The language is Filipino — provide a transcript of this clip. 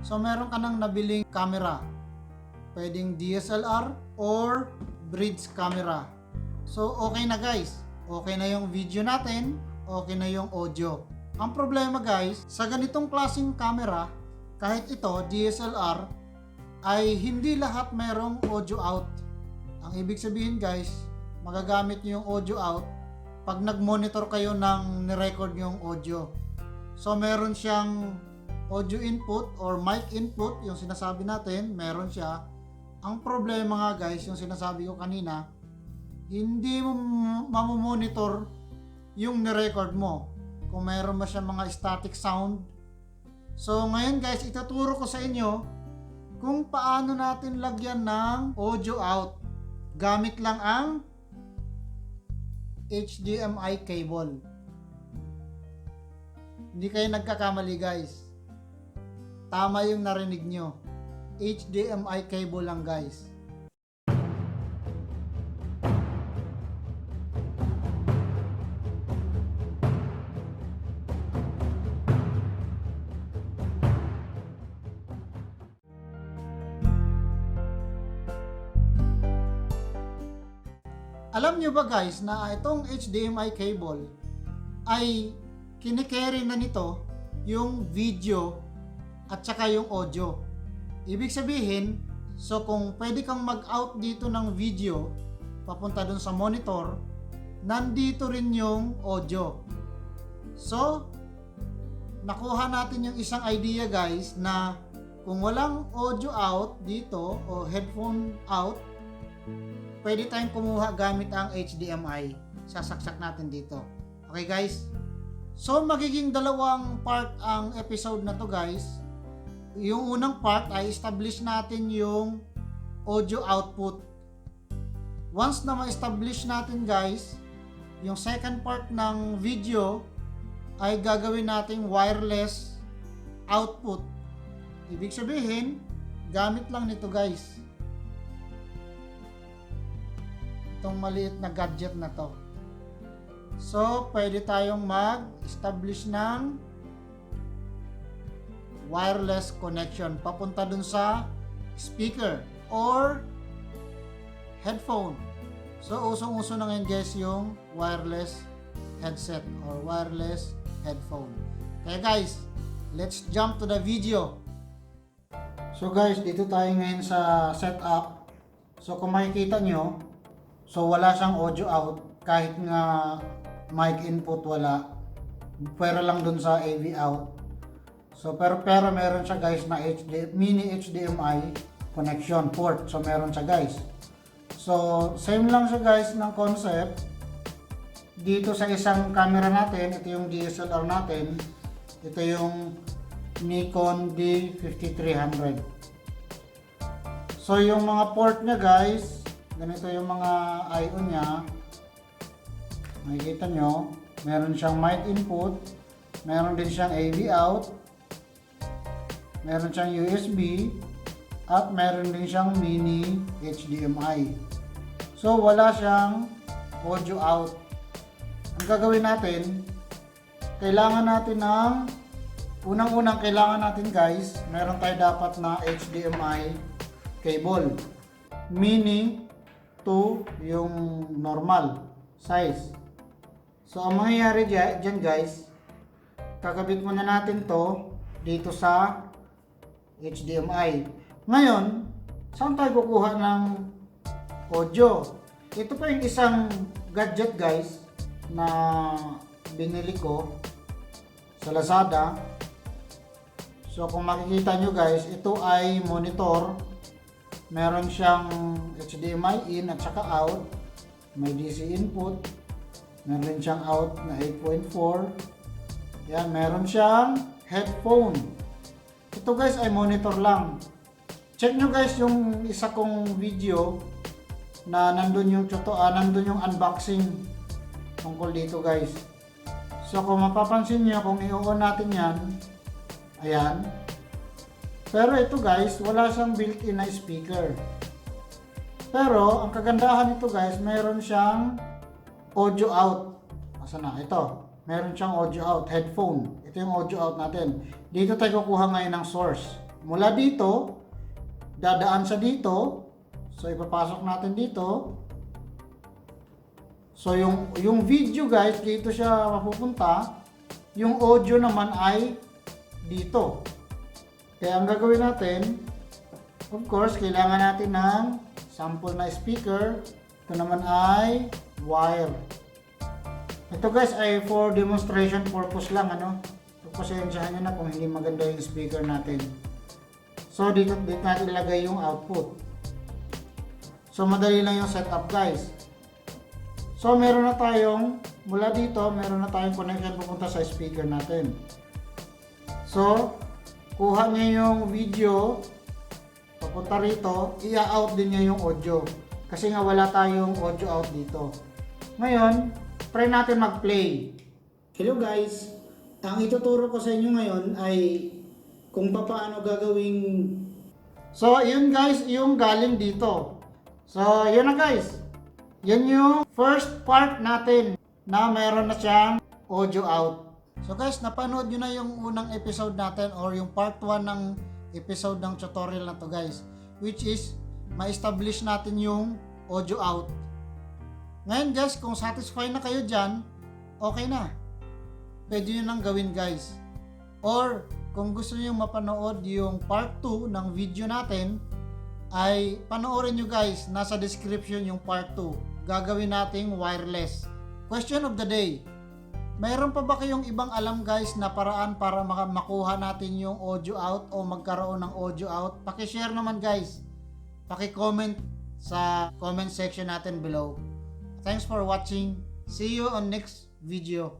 So meron ka nang nabiling camera. Pwedeng DSLR or bridge camera. So okay na guys. Okay na yung video natin, okay na yung audio. Ang problema guys, sa ganitong klaseng camera, kahit ito DSLR, ay hindi lahat mayroong audio out. Ang ibig sabihin guys, magagamit nyo yung audio out pag nag-monitor kayo ng nirecord yung audio. So meron siyang audio input or mic input, yung sinasabi natin, meron siya. Ang problema nga guys, yung sinasabi ko kanina, hindi mo mamomonitor yung nirecord mo kung meron ba siya mga static sound. So ngayon guys, ituturo ko sa inyo kung paano natin lagyan ng audio out gamit lang ang HDMI cable. Hindi kayo nagkakamali guys. Tama yung narinig nyo. HDMI cable lang guys. Alam nyo ba guys na itong HDMI cable ay kinikerry na nito yung video at saka yung audio. Ibig sabihin, so kung pwede kang mag-out dito ng video papunta dun sa monitor, nandito rin yung audio. So, nakuha natin yung isang idea guys na kung walang audio out dito o headphone out, pwede tayong kumuha gamit ang HDMI. Sasaksak natin dito. Okay guys? So magiging dalawang part ang episode na to guys. Yung unang part ay establish natin yung audio output. Once na ma-establish natin guys, yung second part ng video ay gagawin nating wireless output. Ibig sabihin, gamit lang nito guys. Itong maliit na gadget na to. So, pwede tayong mag-establish ng wireless connection papunta dun sa speaker or headphone. So, usong-uso na ngayon guys yung wireless headset or wireless headphone. Kaya guys, let's jump to the video. So guys, dito tayo ngayon sa setup. So, kung makikita nyo, so wala siyang audio out kahit nga mic input wala. Pero lang dun sa AV out. So pero meron siya guys na mini HDMI connection port. So meron siya guys. So same lang siya guys ng concept. Dito sa isang camera natin, ito yung DSLR natin. Ito yung Nikon D5300. So yung mga port niya guys, ganito yung mga I/O niya. Makikita nyo, meron siyang mic input, meron din siyang AV out, meron siyang USB, at meron din siyang mini HDMI. So wala siyang audio out. Ang gagawin natin, kailangan natin ng unang-unang kailangan natin guys, meron tayo dapat na HDMI cable. Mini to yung normal size. So ang mangyayari dyan guys, kakabit muna natin to dito sa HDMI. Ngayon, saan tayo kukuha ng audio? Ito pa yung isang gadget guys na binili ko sa Lazada. So kung makikita nyo guys, ito ay monitor. Meron siyang HDMI in at saka out. May DC input. Meron rin siyang out na 8.4. Yan, meron siyang headphone. Ito guys ay monitor lang. Check nyo guys yung isa kong video na nandun yung nandun yung unboxing tungkol dito guys. So kung mapapansin nyo, kung i-on natin yan, ayan. Pero ito guys, wala siyang built-in na speaker. Pero ang kagandahan nito guys, meron siyang audio out. Asan na? Ito. Meron siyang audio out, headphone. Ito yung audio out natin. Dito tayo kukuha ngayon ng source. mula dito, dadaan sa dito. So ipapasok natin dito. So yung video guys, dito siya mapupunta. Yung audio naman ay dito. Kaya ang gagawin natin, of course, kailangan natin ng sample na speaker. Ito naman ay wire. Ito guys ay for demonstration purpose lang, ano. So pasensyahan nyo na kung hindi maganda yung speaker natin. So dito natin ilagay yung output. So madali lang yung setup guys. So meron na tayong, mula dito, meron na tayong connection pupunta sa speaker natin. So, kuha niya yung video, papunta rito, i-out din niya yung audio. Kasi nga wala tayong audio out dito. Ngayon, try natin mag-play. Hello guys! Ang ituturo ko sa inyo ngayon ay kung paano gagawing... So, yun guys, yung galing dito. So, yun na guys. Yan yung first part natin na mayroon na siyang audio out. So guys, napanood nyo na yung unang episode natin or yung part 1 ng episode ng tutorial na to guys, which is ma-establish natin yung audio out. Ngayon guys, kung satisfied na kayo dyan, okay na. Pwede nyo nang gawin guys. Or kung gusto nyo mapanood yung part 2 ng video natin, ay panoorin nyo guys, nasa description yung part 2. Gagawin nating wireless. Question of the day. Mayroon pa ba kayong ibang alam guys na paraan para makuha natin yung audio out o magkaroon ng audio out? Paki-share naman guys. Paki-comment sa comment section natin below. Thanks for watching. See you on next video.